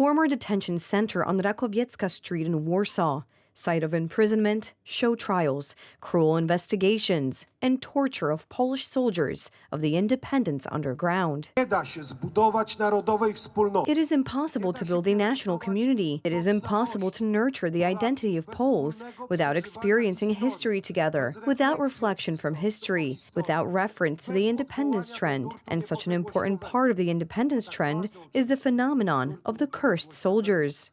former detention center on Rakowiecka Street in Warsaw, site of imprisonment, show trials, cruel investigations, and torture of Polish soldiers of the independence underground. It is impossible to build a national community. It is impossible to nurture the identity of Poles without experiencing history together, without reflection from history, without reference to the independence trend. And such an important part of the independence trend is the phenomenon of the cursed soldiers.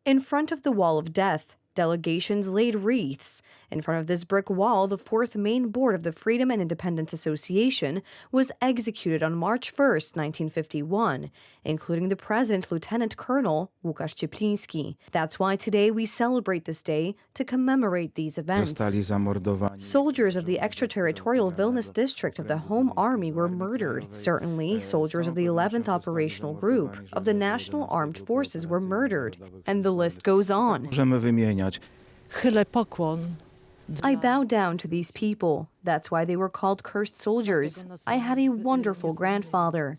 In front of the Wall of Death, delegations laid wreaths. In front of this brick wall, the fourth main board of the Freedom and Independence Association was executed on March 1st, 1951, including the president, Lieutenant Colonel Łukasz Ciepliński. That's why today we celebrate this day to commemorate these events. Soldiers of the extraterritorial Vilnius district of the Home Army were murdered. Certainly, soldiers of the 11th Operational Group of the National Armed Forces were murdered. And the list goes on. I bow down to these people. That's why they were called cursed soldiers. I had a wonderful grandfather.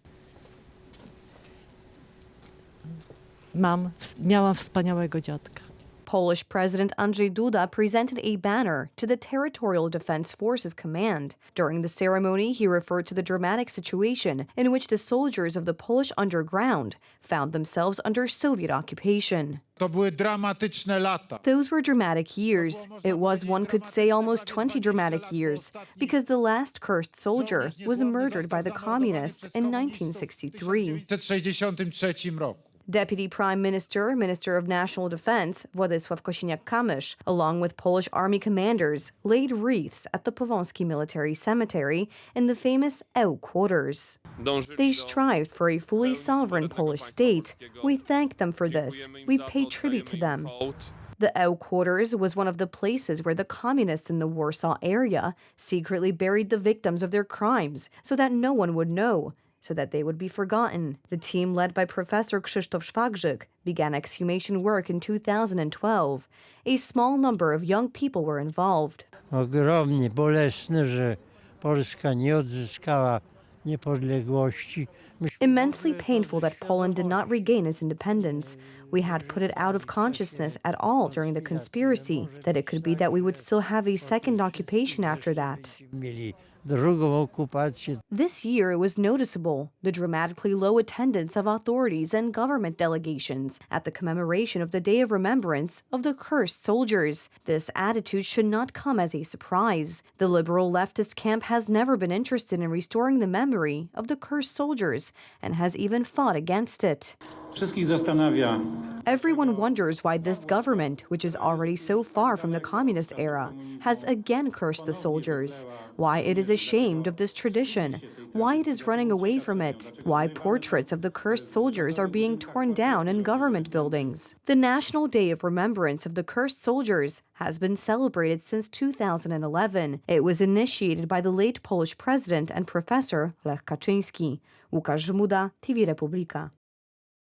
Miałam wspaniałego dziadka. Polish President Andrzej Duda presented a banner to the Territorial Defense Forces Command. During the ceremony, he referred to the dramatic situation in which the soldiers of the Polish underground found themselves under Soviet occupation. Those were dramatic years. It was, one could say, almost 20 dramatic years, because the last cursed soldier was murdered by the communists in 1963. Deputy Prime Minister, Minister of National Defense, Władysław Kosiniak-Kamysz, along with Polish army commanders, laid wreaths at the Powązki Military Cemetery in the famous Eł quarters. They strived for a fully sovereign Polish state. We thank them for this. We pay tribute to them. The Eł quarters was one of the places where the communists in the Warsaw area secretly buried the victims of their crimes so that no one would know, so that they would be forgotten. The team led by Professor Krzysztof Szwagrzyk began exhumation work in 2012. A small number of young people were involved. Ogromnie bolesne, że Polska nie odzyskała niepodległości. Immensely painful that Poland did not regain its independence. We had put it out of consciousness at all during the conspiracy, that it could be that we would still have a second occupation after that. This year, it was noticeable, the dramatically low attendance of authorities and government delegations at the commemoration of the Day of Remembrance of the cursed soldiers. This attitude should not come as a surprise. The liberal leftist camp has never been interested in restoring the memory of the cursed soldiers and has even fought against it. Everyone wonders why this government, which is already so far from the communist era, has again cursed the soldiers, why it is ashamed of this tradition, why it is running away from it, why portraits of the cursed soldiers are being torn down in government buildings. The National Day of Remembrance of the Cursed Soldiers has been celebrated since 2011. It was initiated by the late Polish president and professor Lech Kaczyński. Łukasz Duda, TV Republika.